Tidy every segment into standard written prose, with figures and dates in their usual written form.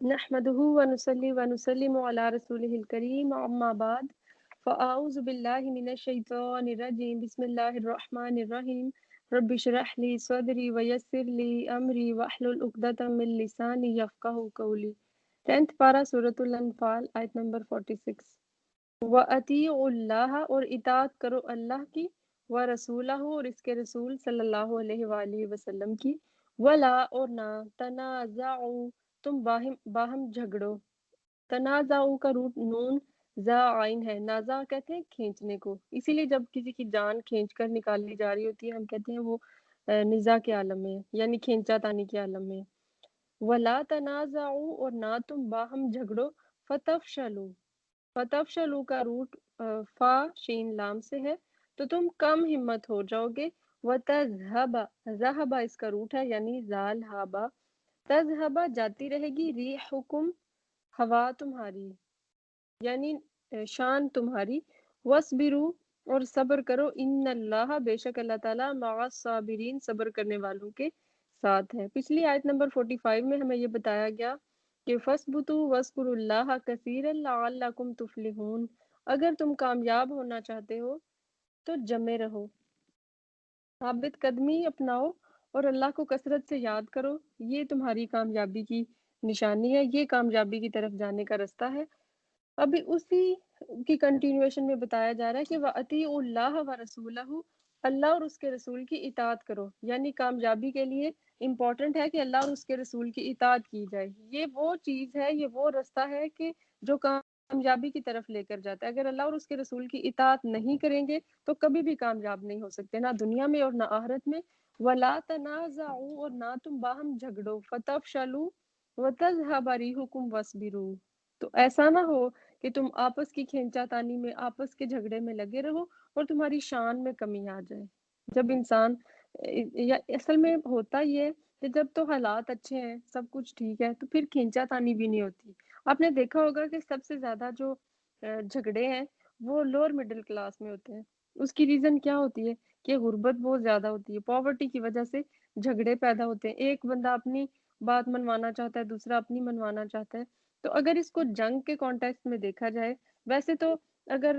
نحمده ونصلي ونسلم على رسوله الكريم أما بعد فأعوذ بالله من الشيطان الرجيم بسم الله الرحمن الرحيم رب اشرح لي صدري ويسر لي أمري واحلل عقدة من لساني يفقهوا قولي 10th پارہ سورۃ الانفال آیت نمبر 46 وَأَطِیعُوا اللَّهَ اور اطاعت کرو اللہ کی وَرَسُولَهُ اور اس کے رسول صلی اللہ علیہ وآلہ وسلم کی ولا اور نہ تنازعوا تم باہم جھگڑو تنازعوا کا روٹ نون زا عین ہے نازع کہتے ہیں کھینچنے کو اسی لیے جب کسی کی جان کھینچ کر نکالی جا رہی ہوتی ہے ہم کہتے ہیں وہ نزاع کے عالم میں یعنی کھینچا تانی کے عالم میں ولا تنازعوا اور نہ تم باہم جھگڑو فتفشلوا فتفشلوا کا روٹ فا شین لام سے ہے تو تم کم ہمت ہو جاؤ گے وتذهب ذهب اس کا روٹ ہے یعنی زال ہابا تذهب جاتی رہے گی ریحکم ہوا تمہاری یعنی شان تمہاری وصبرو اور صبر کرو ان اللہ بے شک اللہ تعالیٰ مع الصابرین صبر کرنے والوں کے ساتھ ہے پچھلی آیت نمبر 45 میں ہمیں یہ بتایا گیا کہ فَاثْبُتُوا وَاذْكُرُوا اللَّهَ كَثِيرًا لَعَلَّكُمْ تُفْلِحُونَ اگر تم کامیاب ہونا چاہتے ہو تو جمے رہو ثابت قدمی اپناؤ اور اللہ کو کثرت سے یاد کرو یہ تمہاری کامیابی کی نشانی ہے یہ کامیابی کی طرف جانے کا رستہ ہے ابھی اسی کی کنٹینیویشن میں بتایا جا رہا ہے کہ وَأَطِیعُوا اللَّهَ وَرَسُولَهُ اللہ اور اس کے رسول کی اطاعت کرو یعنی کامیابی کے لیے امپورٹنٹ ہے کہ اللہ اور اس کے رسول کی اطاعت کی جائے یہ وہ چیز ہے یہ وہ رستہ ہے کہ جو کامیابی کی طرف لے کر جاتا ہے اگر اللہ اور اس کے رسول کی اطاعت نہیں کریں گے تو کبھی بھی کامیاب نہیں ہو سکتے نہ دنیا میں اور نہ آخرت میں وَلَا تَنَازَعُوا اور نہ تم باہم جھگڑو فَتَفْشَلُوا وَتَذْهَبَ رِيحُكُمْ وَاصْبِرُوا تو ایسا نہ ہو کہ تم آپس کی کھینچا تانی میں آپس کے جھگڑے میں لگے رہو اور تمہاری شان میں کمی آ جائے جب انسان یا اصل میں ہوتا یہ ہے کہ جب تو حالات اچھے ہیں سب کچھ ٹھیک ہے تو پھر کھینچا تانی بھی نہیں ہوتی آپ نے دیکھا ہوگا کہ سب سے زیادہ جو جھگڑے ہیں وہ لوور مڈل کلاس میں ہوتے ہیں اس کی ریزن کیا ہوتی ہے کہ غربت بہت زیادہ ہوتی ہے پاورٹی کی وجہ سے جھگڑے پیدا ہوتے ہیں ایک بندہ اپنی بات منوانا چاہتا ہے دوسرا اپنی منوانا چاہتا ہے تو اگر اس کو جنگ کے کانٹیکسٹ میں دیکھا جائے ویسے تو اگر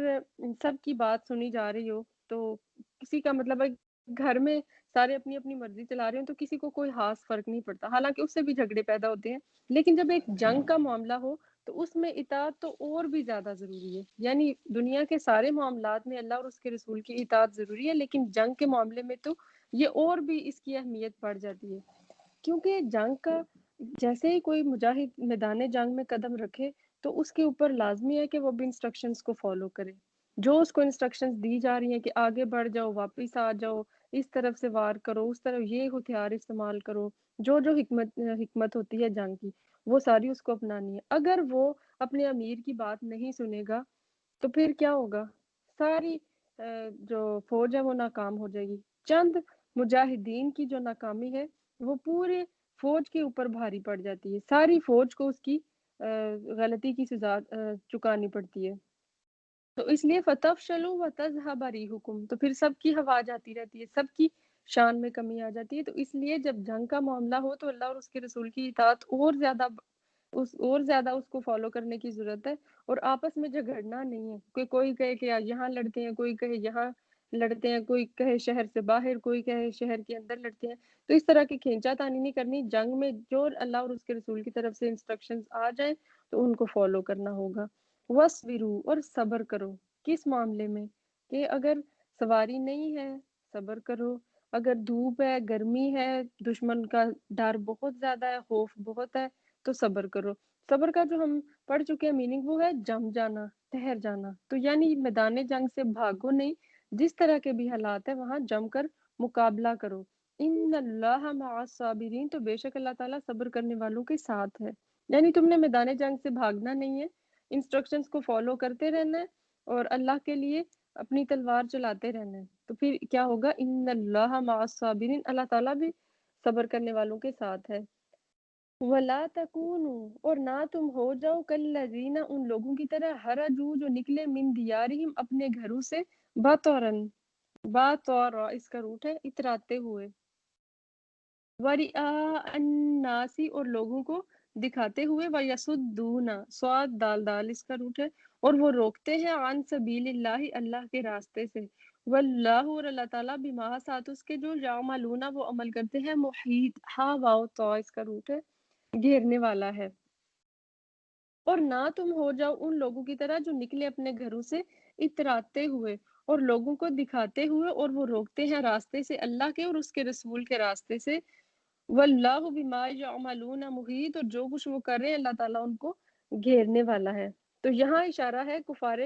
سب کی بات سنی جا رہی ہو تو کسی کا مطلب ہے گھر میں سارے اپنی اپنی مرضی چلا رہے ہیں تو کسی کو کوئی خاص فرق نہیں پڑتا حالانکہ اس سے بھی جھگڑے پیدا ہوتے ہیں لیکن جب ایک جنگ کا معاملہ ہو تو اس میں اطاعت تو اور بھی زیادہ ضروری ہے یعنی دنیا کے سارے معاملات میں اللہ اور اس کے رسول کی اطاعت ضروری ہے لیکن جنگ کے معاملے میں تو یہ اور بھی اس کی اہمیت بڑھ جاتی ہے کیونکہ جنگ کا جیسے ہی کوئی مجاہد میدان جنگ میں قدم رکھے تو اس کے اوپر لازمی ہے کہ وہ بھی انسٹرکشنز کو فالو کرے جو اس کو انسٹرکشنز دی جا رہی ہیں کہ آگے بڑھ جاؤ واپس آ جاؤ اس طرف سے وار کرو اس طرف یہ ہتھیار استعمال کرو جو حکمت ہوتی ہے جنگ کی وہ ساری اس کو اپنانی ہے اگر وہ اپنے امیر کی بات نہیں سنے گا تو پھر کیا ہوگا ساری جو فوج ہے وہ ناکام ہو جائے گی چند مجاہدین کی جو ناکامی ہے وہ پورے فوج کے اوپر بھاری پڑ جاتی ہے ساری فوج کو اس کی غلطی کی سزا چکانی پڑتی ہے تو اس لیے فَتَفْشَلُوا وَتَذْهَبَ رِيحُكُمْ تو پھر سب کی ہوا جاتی رہتی ہے سب کی شان میں کمی آ جاتی ہے تو اس لیے جب جنگ کا معاملہ ہو تو اللہ اور اس کے رسول کی اطاعت اور زیادہ اس کو فالو کرنے کی ضرورت ہے اور آپس میں جھگڑنا نہیں ہے کہ کوئی کہے کہ یہاں لڑتے ہیں کوئی کہے یہاں لڑتے ہیں کوئی کہے شہر سے باہر کوئی کہے شہر کے اندر لڑتے ہیں تو اس طرح کی کھینچا تانی نہیں کرنی جنگ میں جو اللہ اور اس کے رسول کی طرف سے انسٹرکشنز آ جائیں تو ان کو فالو کرنا ہوگا وَاصْبِرُوا اور صبر کرو کس معاملے میں کہ اگر سواری نہیں ہے صبر کرو اگر دھوپ ہے گرمی ہے دشمن کا ڈر بہت زیادہ ہے خوف بہت ہے تو صبر کرو صبر کا جو ہم پڑھ چکے ہیں میننگ وہ ہے جم جانا ٹھہر جانا تو یعنی میدان جنگ سے بھاگو نہیں جس طرح کے بھی حالات ہے وہاں جم کر مقابلہ کرو ان اللہ مع الصابرین تو بے شک اللہ تعالیٰ صبر کرنے والوں کے ساتھ ہے یعنی تم نے میدان جنگ سے بھاگنا نہیں ہے انسٹرکشنز کو فالو کرتے رہنا ہے اور اللہ کے لیے اپنی تلوار چلاتے رہنا ہے تو پھر کیا ہوگا ان اللہ مع الصابرین اللہ تعالیٰ بھی صبر کرنے والوں کے ساتھ ہے ولا تکونوا اور نہ تم ہو جاؤ کالذین ان لوگوں کی طرح ہرجو جو نکلے من دیارہم اپنے گھروں سے بطرن بطر اس کا روٹ ہے اتراتے ہوئے ورئاء الناس اور لوگوں کو دکھاتے ہوئے، وَيَصُدُّونَ صاد دال دال اس کا روٹ ہے، اور وہ روکتے ہیں عن سبیل اللہ اللہ کے راستے سے، واللہ اور اللہ تعالیٰ بما ساتھ اس کے جو یعملون وہ عمل کرتے ہیں، محیط ہا واو تو اس کا روٹ ہے، گھیرنے والا ہے۔ اور نہ تم ہو جاؤ ان لوگوں کی طرح جو نکلے اپنے گھروں سے اتراتے ہوئے اور لوگوں کو دکھاتے ہوئے، اور وہ روکتے ہیں راستے سے اللہ کے اور اس کے رسول کے راستے سے، واللہ بما یعملون محیط، اور جو کچھ وہ کر رہے ہیں اللہ تعالیٰ ان کو گھیرنے والا ہے۔ تو یہاں اشارہ ہے کفار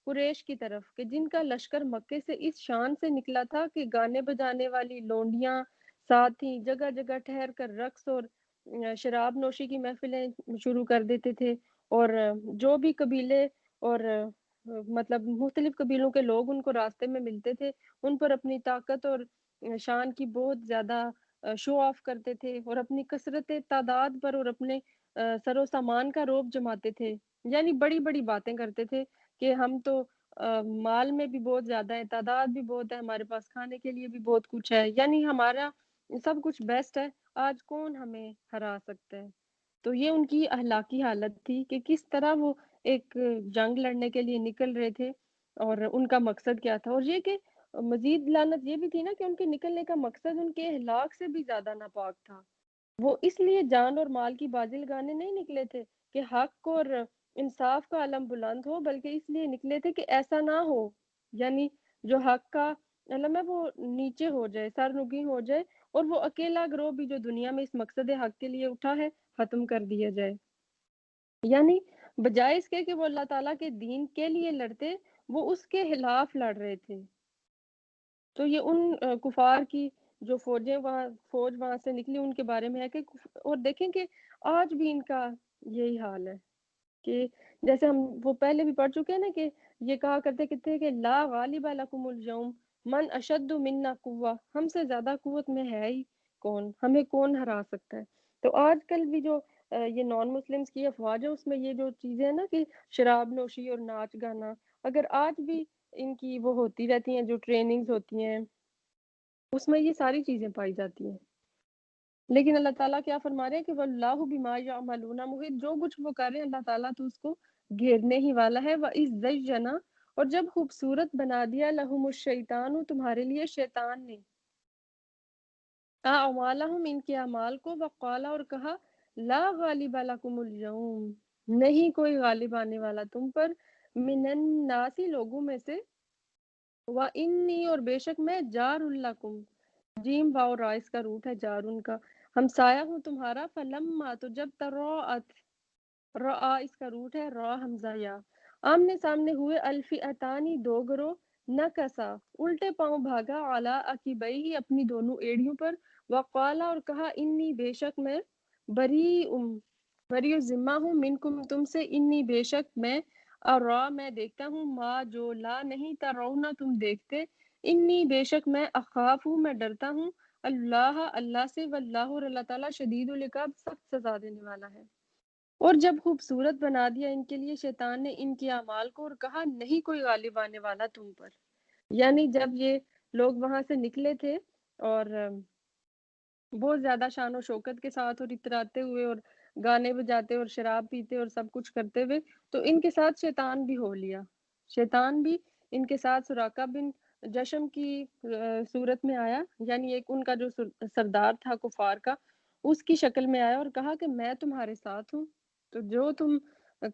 قریش کی طرف کہ جن کا لشکر مکے سے اس شان سے نکلا تھا کہ گانے بجانے والی لونڈیاں ساتھ ہی جگہ جگہ ٹھہر کر رقص اور شراب نوشی کی محفلیں شروع کر دیتے تھے، اور جو بھی قبیلے اور مطلب مختلف قبیلوں کے لوگ ان کو راستے میں ملتے تھے ان پر اپنی طاقت اور شان کی بہت زیادہ شو آف کرتے تھے، اور اپنی کثرت تعداد پر اور اپنے سر و سامان کا روب جماتے تھے، یعنی بڑی بڑی باتیں کرتے تھے کہ ہم تو مال میں بھی بہت زیادہ ہے، تعداد بھی بہت ہے، ہمارے پاس کھانے کے لیے بھی بہت کچھ ہے، یعنی ہمارا سب کچھ بیسٹ ہے، آج کون ہمیں ہرا سکتا ہے۔ تو یہ ان کی اخلاقی حالت تھی کہ کس طرح وہ ایک جنگ لڑنے کے لیے نکل رہے تھے، اور ان کا مقصد کیا تھا، اور یہ کہ مزید لعنت یہ بھی تھی نا کہ ان کے نکلنے کا مقصد ان کے اخلاق سے بھی زیادہ ناپاک تھا۔ وہ اس لیے جان اور مال کی بازی لگانے نہیں نکلے تھے کہ حق اور انصاف کا علم بلند ہو، بلکہ اس لیے نکلے تھے کہ ایسا نہ ہو، یعنی جو حق کا علم ہے وہ نیچے ہو جائے، سر نگی ہو جائے، اور وہ اکیلا گروہ بھی جو دنیا میں اس مقصد حق کے لیے اٹھا ہے ختم کر دیا جائے۔ یعنی بجائے اس کے کہ وہ اللہ تعالیٰ کے دین کے لیے لڑتے، وہ اس کے خلاف لڑ رہے تھے۔ تو یہ ان کفار کی جو فوج وہاں سے نکلی ان کے بارے میں ہے کہ اور دیکھیں کہ آج بھی ان کا یہی حال ہے کہ جیسے ہم وہ پہلے بھی پڑھ چکے ہیں نا کہ یہ کہا کرتے کتنے کہ لا غالب لکم اليوم من اشد منا قوہ، ہم سے زیادہ قوت میں ہے ہی کون، ہمیں کون ہرا سکتا ہے۔ تو آج کل بھی جو یہ نان مسلمز کی افواج ہے اس میں یہ جو چیزیں ہیں نا کہ شراب نوشی اور ناچ گانا، اگر آج بھی ان کی وہ ہوتی رہتی ہیں جو ٹریننگز ہوتی ہیں اس میں یہ ساری چیزیں پائی جاتی ہیں، لیکن اللہ تعالیٰ کیا فرما رہے ہیں کہ واللہ بما یعملون محیط، جو کچھ وہ کر رہے ہیں اللہ تعالیٰ تو اس کو گھیرنے ہی والا ہے۔ وَإِذْ زَيَّنَ، اور جب خوبصورت بنا دیا لہم الشیطان تمہارے لیے شیطان نے، اعمالہم ان کے اعمال کو، وقالا اور کہا لا غالب لکم اليوم، نہیں کوئی غالب آنے والا تم پر، من الناس لوگوں میں سے، وَإِنِّي اور بے شک میں جار لکم، جیم واو را اس کا روٹ ہے جارن کا، ہمسایہ ہوں تمہارا، فلما تو جب تراءت را اس کا روٹ ہے را حمزہ یا، آمنے سامنے ہوئے الفئتانی دو گروہ، نکسا الٹے پاؤں بھاگا، علی عقبیہ اپنی دونوں ایڑیوں پر، وقالا اور کہا انی بے شک میں، بری ذمہ ہوں، منکم تم سے، انی بے شک میں، ارا میں دیکھتا ہوں، ما جو لا نہیں ترونا تم دیکھتے، انی بے شک میں، اخاف ہوں میں ڈرتا ہوں، اللہ اللہ سے، واللہ اور اللہ تعالیٰ شدید العقاب سخت سزا دینے والا ہے۔ اور جب خوبصورت بنا دیا ان کے لیے شیطان نے ان کے اعمال کو، اور کہا نہیں کوئی غالب آنے والا تم پر، یعنی جب یہ لوگ وہاں سے نکلے تھے اور بہت زیادہ شان و شوکت کے ساتھ اور اتراتے ہوئے اور گانے بجاتے اور شراب پیتے اور سب کچھ کرتے ہوئے، تو ان کے ساتھ شیطان بھی ہو لیا، شیطان بھی ان کے ساتھ سراقہ بن جشم کی صورت میں آیا، یعنی ایک ان کا جو سردار تھا کفار کا، اس کی شکل میں آیا اور کہا کہ میں تمہارے ساتھ ہوں، تو جو تم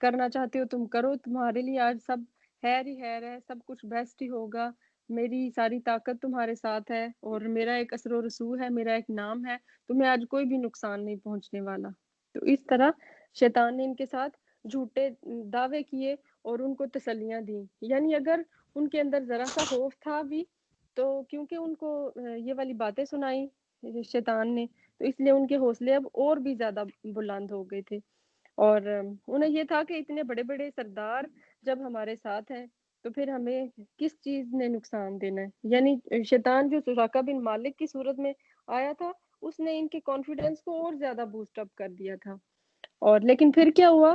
کرنا چاہتے ہو تم کرو، تمہارے لیے آج سب خیر ہی خیر ہے، سب کچھ بیسٹ ہی ہوگا، میری ساری طاقت تمہارے ساتھ ہے، اور میرا ایک اثر و رسوخ ہے، میرا ایک نام ہے، تمہیں آج کوئی بھی نقصان نہیں پہنچنے والا۔ تو اس طرح شیطان نے ان کے ساتھ جھوٹے دعوے کیے اور ان کو تسلیاں دیں، یعنی اگر ان کے اندر ذرا سا خوف تھا بھی تو کیونکہ ان کو یہ والی باتیں سنائی شیطان نے، تو اس لیے ان کے حوصلے اب اور بھی زیادہ بلند ہو گئے تھے، اور انہیں یہ تھا کہ اتنے بڑے بڑے سردار جب ہمارے ساتھ ہیں تو پھر ہمیں کس چیز نے نقصان دینا ہے، یعنی شیطان جو سراقہ بن مالک کی صورت میں آیا تھا اس نے ان کے کانفیڈنس کو اور زیادہ بوسٹ اپ کر دیا تھا، اور لیکن پھر کیا ہوا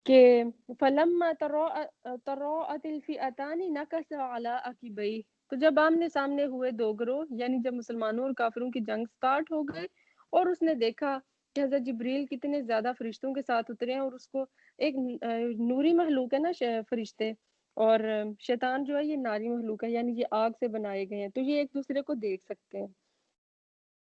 کہ فلما تراءت الفئتان نکص علی عقبیہ، تو جب آمنے سامنے ہوئے دو گروہ، یعنی جب مسلمانوں اور کافروں کی جنگ سٹارٹ ہو گئی اور اس نے دیکھا کہ حضرت جبریل کتنے زیادہ فرشتوں کے ساتھ اترے ہیں، اور اس کو ایک نوری مخلوق ہے نا فرشتے، اور شیطان جو ہے یہ ناری مخلوق ہے، یعنی یہ آگ سے بنائے گئے ہیں، تو یہ ایک دوسرے کو دیکھ سکتے ہیں۔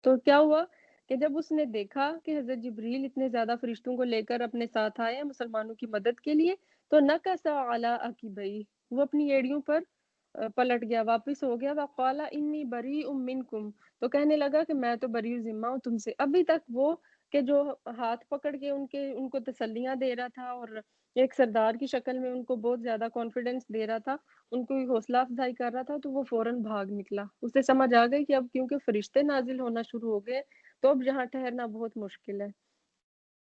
تو کیا ہوا کہ جب اس نے دیکھا کہ حضرت جبریل اتنے زیادہ فرشتوں کو لے کر اپنے ساتھ آئے ہیں مسلمانوں کی مدد کے لیے، تو نکس علی عقبیہ، وہ اپنی ایڑیوں پر پلٹ گیا، واپس ہو گیا، وقال انی بریء منکم، تو کہنے لگا کہ میں تو بری ذمہ ہوں تم سے۔ ابھی تک وہ کہ جو ہاتھ پکڑ کے ان کو تسلیاں دے رہا تھا، اور ایک سردار کی شکل میں ان کو بہت زیادہ کانفیڈنس دے رہا تھا، ان کو حوصلہ افزائی کر رہا تھا، تو وہ فوراً بھاگ نکلا۔ اسے سمجھ آ گئی کہ اب کیونکہ فرشتے نازل ہونا شروع ہو گئے تو اب یہاں ٹھہرنا بہت مشکل ہے۔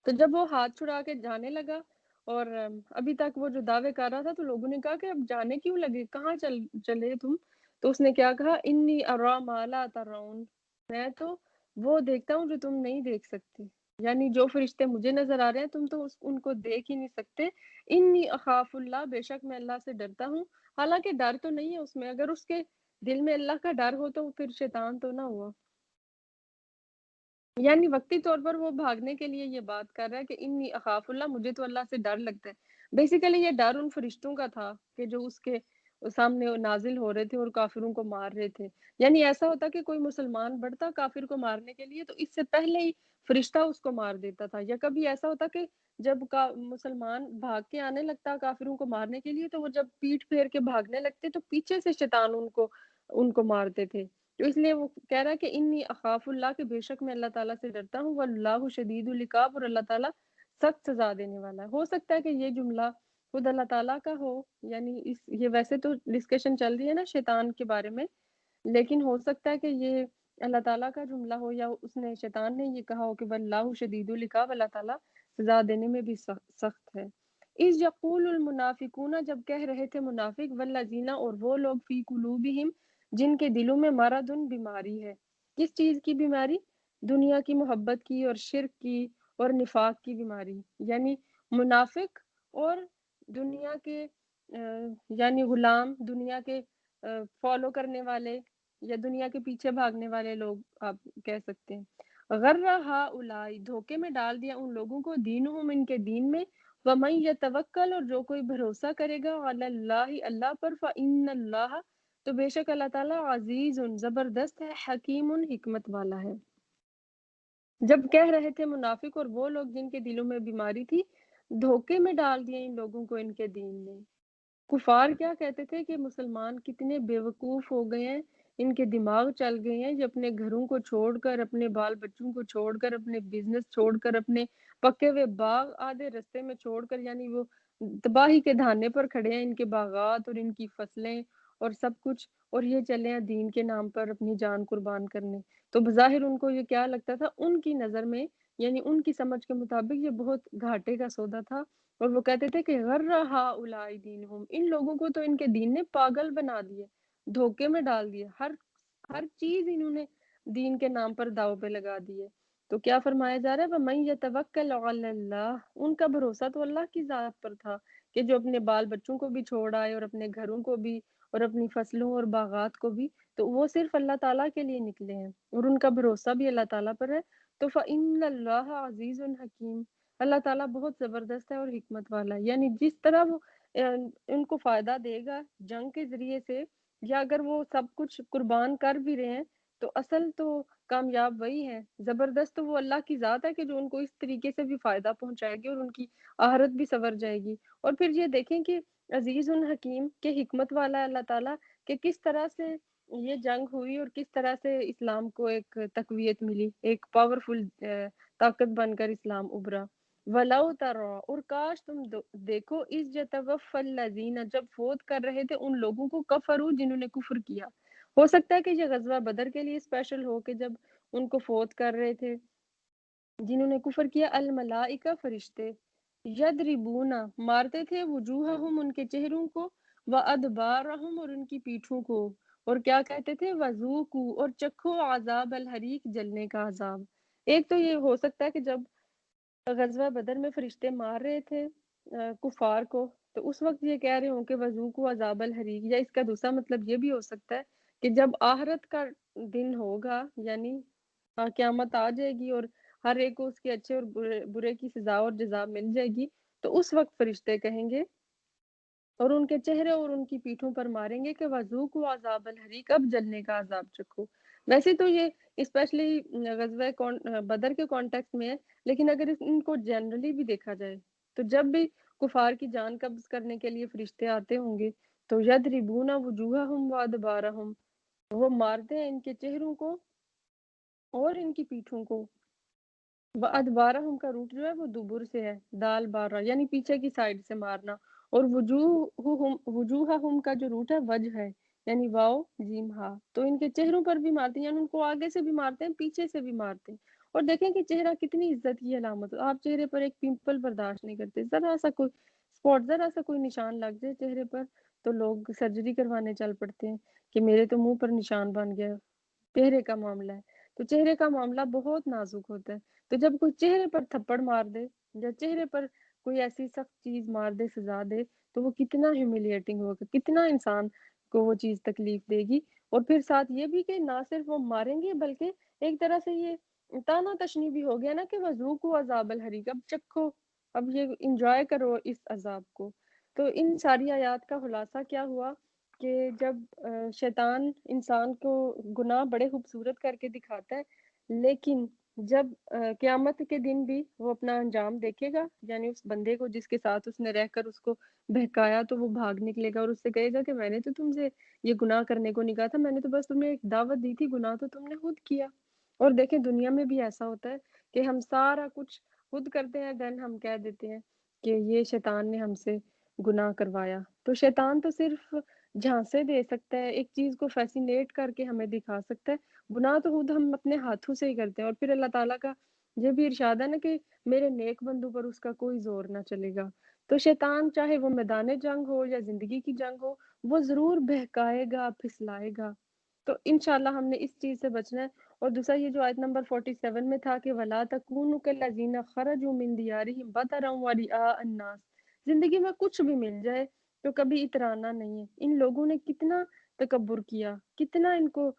تو جب وہ ہاتھ چھڑا کے جانے لگا، اور ابھی تک وہ جو دعوے کر رہا تھا، تو لوگوں نے کہا کہ اب جانے کیوں لگے، کہاں چلے تم؟ تو اس نے کیا کہا، انی ارا ما لا ترون، میں تو وہ دیکھتا ہوں جو تم نہیں دیکھ سکتے، یعنی جو فرشتے مجھے نظر آ رہے ہیں تم تو ان کو دیکھ ہی نہیں سکتے۔ انی اخاف اللہ، بے شک میں اللہ سے ڈرتا ہوں۔ حالانکہ ڈر تو نہیں ہے اس میں، اگر اس کے دل میں اللہ کا ڈر ہو تو پھر شیطان تو نہ ہوا، یعنی وقتی طور پر وہ بھاگنے کے لیے یہ بات کر رہا ہے کہ انی اخاف اللہ، مجھے تو اللہ سے ڈر لگتا ہے۔ بیسیکلی یہ ڈر ان فرشتوں کا تھا کہ جو اس کے سامنے نازل ہو رہے تھے اور کافروں کو مار رہے تھے۔ یعنی ایسا ہوتا کہ کوئی مسلمان بڑھتا کافر کو مارنے کے لیے تو اس سے پہلے ہی فرشتہ اس کو مار دیتا تھا، یا کبھی ایسا ہوتا کہ جب مسلمان بھاگ کے آنے لگتا کافروں کو مارنے کے لیے، تو وہ جب پیٹھ پھیر کے بھاگنے لگتے تو پیچھے سے شیطان ان کو مارتے تھے۔ تو اس لیے وہ کہہ رہا ہے کہ انی اخاف اللہ، کہ بے شک میں اللہ تعالیٰ سے ڈرتا ہوں، واللہ شدید العقاب، اور اللہ تعالیٰ سخت سزا دینے والا ہے۔ ہو سکتا ہے کہ یہ جملہ خود اللہ تعالیٰ کا ہو، یعنی یہ ویسے تو ڈسکشن چل رہی ہے نا شیطان کے بارے میں، لیکن ہو سکتا ہے کہ یہ اللہ تعالیٰ کا جملہ ہو، یا اس نے شیطان نے یہ کہا ہو کہ واللہ شدید العقاب، اللہ تعالیٰ سزا دینے میں بھی سخت ہے۔ اذ یقول المنافقون، جب کہہ رہے تھے منافق، والذین، اور وہ لوگ، فی قلوبہم، جن کے دلوں میں مرض، بیماری ہے۔ کس چیز کی بیماری؟ دنیا کی محبت کی، اور شرک کی، اور نفاق کی بیماری، یعنی منافق اور دنیا کے یعنی غلام، دنیا کے فالو کرنے والے یا دنیا کے پیچھے بھاگنے والے لوگ آپ کہہ سکتے ہیں۔ غرہ ہؤلاء، دھوکے میں ڈال دیا ان لوگوں کو، دینہم، ان کے دین میں، ومن یتوکل، اور جو کوئی بھروسہ کرے گا، علی اللہ، اللہ پر، فإن اللہ، تو بے شک اللہ تعالیٰ، عزیز، زبردست ہے، حکیم، حکمت والا ہے۔ جب کہہ رہے تھے منافق اور وہ لوگ جن کے دلوں میں بیماری تھی، دھوکے میں ڈال دیا ان لوگوں کو ان کے دین نے۔ کفار کیا کہتے تھے کہ مسلمان کتنے بیوقوف ہو گئے ہیں، ان کے دماغ چل گئے ہیں، یہ اپنے گھروں کو چھوڑ کر، اپنے بال بچوں کو چھوڑ کر، اپنے بزنس چھوڑ کر، اپنے پکے ہوئے باغ آدھے رستے میں چھوڑ کر، یعنی وہ تباہی کے دھانے پر کھڑے ہیں، ان کے باغات اور ان کی فصلیں اور سب کچھ، اور یہ چلے ہیں دین کے نام پر اپنی جان قربان کرنے۔ تو بظاہر ان کو یہ کیا لگتا تھا، ان کی نظر میں، یعنی ان کی سمجھ کے مطابق یہ بہت گھاٹے کا سودا تھا، اور وہ کہتے تھے کہ غرہ ہؤلاء دینہم، ان لوگوں کو تو ان کے دین نے پاگل بنا دیے، دھوکے میں ڈال دیے، ہر چیز انہوں نے دین کے نام پر داؤ پہ لگا دیے۔ تو کیا فرمایا جا رہا ہے، وَمَن يَتَوَکَّلْ عَلَى اللَّهِ، ان کا بھروسہ تو اللہ کی ذات پر تھا، کہ جو اپنے بال بچوں کو بھی چھوڑ آئے، اور اپنے گھروں کو بھی، اور اپنی فصلوں اور باغات کو بھی، تو وہ صرف اللہ تعالیٰ کے لیے نکلے ہیں، اور ان کا بھروسہ بھی اللہ تعالیٰ پر ہے۔ تو فَإِنَّ اللَّهَ عَزِيزٌ حَكِيمٌ، اللہ تعالیٰ بہت زبردست ہے اور حکمت والا ہے۔ یعنی جس طرح وہ ان کو فائدہ دے گا جنگ کے ذریعے سے، یا اگر وہ سب کچھ قربان کر بھی رہے ہیں، تو اصل تو کامیاب وہی ہے، زبردست تو وہ اللہ کی ذات ہے کہ جو ان کو اس طریقے سے بھی فائدہ پہنچائے گی، اور ان کی آخرت بھی سنور جائے گی۔ اور پھر یہ دیکھیں کہ عزیز الحکیم، کہ حکمت والا ہے اللہ تعالیٰ، کہ کس طرح سے یہ جنگ ہوئی اور کس طرح سے اسلام کو ایک تقویت ملی، ایک پاورفل طاقت بن کر اسلام ابھرا۔ وَلَوْ تَرَىٰ، اور کاش تم دیکھو، اِذْ يَتَوَفَّى الَّذِينَ، جب فوت کر رہے تھے ان لوگوں کو، کفروا، جنہوں نے کفر کیا۔ ہو سکتا ہے کہ یہ غزوہ بدر کے لیے اسپیشل ہو، کہ جب ان کو فوت کر رہے تھے جنہوں نے کفر کیا، الملائکہ، فرشتے، یضربون، مارتے تھے، وجوہہم، ان کے چہروں کو، وادبارہم، اور ان کی پیٹھوں کو، اور کیا کہتے تھے، وذوقوا، اور چکھو، عذاب الحریق، جلنے کا عذاب۔ ایک تو یہ ہو سکتا ہے کہ جب غزوہ بدر میں فرشتے مار رہے تھے کفار کو، تو اس وقت یہ کہہ رہے ہوں کہ وذوقوا عذاب الحریق، یا اس کا دوسرا مطلب یہ بھی ہو سکتا ہے کہ جب آخرت کا دن ہوگا، یعنی قیامت آ جائے گی اور ہر ایک کو اس کے اچھے اور برے کی سزا اور جزا مل جائے گی، تو اس وقت فرشتے کہیں گے اور ان کے چہرے اور ان کی پیٹھوں پر ماریں گے کہ وذوقوا عذاب الحریق، اب جلنے کا عذاب چکھو۔ ویسے تو یہ اسپیشلی غزوہ بدر کے کانٹیکسٹ میں ہے، لیکن اگر ان کو جنرلی بھی دیکھا جائے تو جب بھی کفار کی جان قبض کرنے کے لیے فرشتے آتے ہوں گے تو یضربون وجوہہم وادبارہم، وہ مارتے ہیں ان کے چہروں کو اور ان کی پیٹھوں کو۔ وادبارہم کا روٹ جو ہے وہ دبر سے ہے، دال بارہ یعنی پیچھے کی سائڈ سے مارنا، اور وجوہہم کا جو روٹ ہے وجہ ہے یعنی واو جیم ہا، تو ان کے چہروں پر بھی مارتے ہیں، یعنی ان کو آگے سے بھی مارتے ہیں پیچھے سے بھی مارتے ہیں۔ اور دیکھیں کہ چہرہ کتنی عزت کی علامت ہے، آپ چہرے پر ایک پمپل برداشت نہیں کرتے، ذرا سا کوئی اسپاٹ، ذرا سا کوئی نشان لگ جائے چہرے پر تو لوگ سرجری کروانے چل پڑتے ہیں کہ میرے تو منہ پر نشان بن گیا۔ چہرے کا معاملہ ہے تو چہرے کا معاملہ بہت نازک ہوتا ہے، تو جب کوئی چہرے پر تھپڑ مار دے یا چہرے پر کوئی ایسی سخت چیز مار دے، سزا دے، تو وہ کتنا ہیوملیٹنگ ہوگا، کتنا انسان کو وہ چیز تکلیف دے گی۔ اور پھر ساتھ یہ بھی کہ نہ صرف وہ ماریں گے بلکہ ایک طرح سے یہ تانا تشنی بھی ہو گیا نا کہ وذوقوا عذاب الحریق، اب چکھو، اب یہ انجوائے کرو اس عذاب کو۔ تو ان ساری آیات کا خلاصہ کیا ہوا کہ جب شیطان انسان کو گناہ بڑے خوبصورت کر کے دکھاتا ہے، لیکن جب قیامت کے دن بھی وہ اپنا انجام دیکھے گا، یعنی اس بندے کو جس کے ساتھ اس نے رہ کر اس کو بہکایا، تو وہ بھاگ نکلے گا اور اس سے کہے گا کہ میں نے تو تم سے یہ گناہ کرنے کو نہیں کہا تھا، میں نے تو بس تمہیں ایک دعوت دی تھی، گناہ تو تم نے خود کیا۔ اور دیکھیں دنیا میں بھی ایسا ہوتا ہے کہ ہم سارا کچھ خود کرتے ہیں، دین ہم کہہ دیتے ہیں کہ یہ شیطان نے ہم سے گناہ کروایا۔ تو شیطان تو صرف جھانسے دے سکتا ہے، ایک چیز کو فیسینیٹ کر کے ہمیں دکھا سکتا ہے، گناہ تو خود ہم اپنے ہاتھوں سے ہی کرتے ہیں۔ اور پھر اللہ تعالیٰ کا یہ بھی ارشاد ہے نا کہ میرے نیک بندوں پر اس کا کوئی زور نہ چلے گا۔ تو شیطان چاہے وہ میدان جنگ ہو یا زندگی کی جنگ ہو، وہ ضرور بہکائے گا، پھسلائے گا۔ تو انشاءاللہ ہم نے اس چیز سے بچنا ہے۔ اور دوسرا یہ جو آیت نمبر 47 میں تھا کہ وَلَا تَكُونُوا كَالَّذِينَ خَرَجُوا مِن دِيَارِهِمْ بَطَرًا وَرِئَاءَ النَّاسِ، زندگی میں کچھ بھی مل جائے تو کبھی اترانا نہیں ہے۔ ان لوگوں نے کتنا تکبر کیا، کتنا ان کو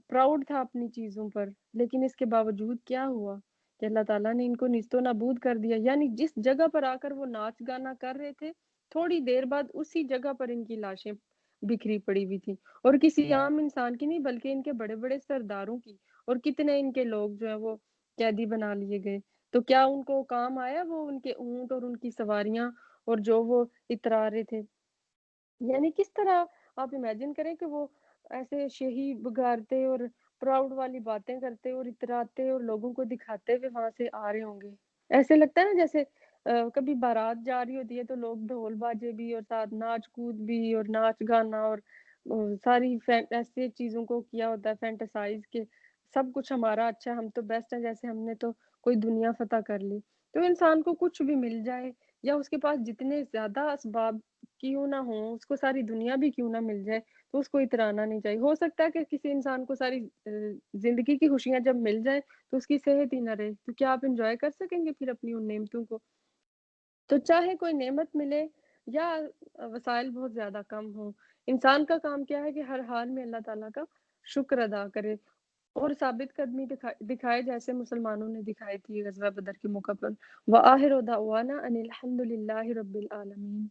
پراؤڈ تھا اپنی چیزوں پر، لیکن اس کے باوجود کیا ہوا کہ اللہ تعالیٰ نے ان کو نیست و نابود کر دیا۔ یعنی جس جگہ پر آ کر وہ ناچ گانا کر رہے تھے، تھوڑی دیر بعد اسی جگہ پر ان کی لاشیں بکھری پڑی ہوئی تھی، اور کسی عام انسان کی نہیں بلکہ ان کے بڑے بڑے سرداروں کی، اور کتنے ان کے لوگ جو ہیں وہ قیدی بنا لیے گئے۔ تو کیا ان کو کام آیا وہ ان کے اونٹ اور ان کی سواریاں اور جو وہ اترا رہے تھے؟ یعنی کس طرح آپ امیجن کریں کہ وہ ایسے شہی بگارتے اور پراؤڈ والی باتیں کرتے اور اتراتے اور لوگوں کو دکھاتے ہوئے وہاں سے آ رہے ہوں گے۔ ایسے لگتا ہے نا جیسے کبھی بارات جا رہی ہوتی ہے تو لوگ ڈھول باجے بھی اور ساتھ ناچ کود بھی اور ناچ گانا اور ساری ایسے چیزوں کو کیا ہوتا ہے فینٹاسائز کے سب کچھ ہمارا اچھا ہے، ہم تو بیسٹ ہیں، جیسے ہم نے تو کوئی دنیا فتح کر لی۔ تو انسان کو کچھ بھی مل جائے یا اس کے پاس جتنے زیادہ اسباب کیوں نہ ہوں، اس کو ساری دنیا بھی کیوں نہ مل جائے، تو اس کو اترانا نہیں چاہیے۔ ہو سکتا ہے کہ کسی انسان کو ساری زندگی کی خوشیاں جب مل جائیں تو اس کی صحت ہی نہ رہے، تو کیا آپ انجوائے کر سکیں گے پھر اپنی ان نعمتوں کو؟ تو چاہے کوئی نعمت ملے یا وسائل بہت زیادہ کم ہوں، انسان کا کام کیا ہے کہ ہر حال میں اللہ تعالیٰ کا شکر ادا کرے اور ثابت قدمی دکھائے جیسے مسلمانوں نے دکھائی تھی غزوہ بدر کے موقع پر۔ وآخر دعوانا ان الحمد للہ رب العالمین۔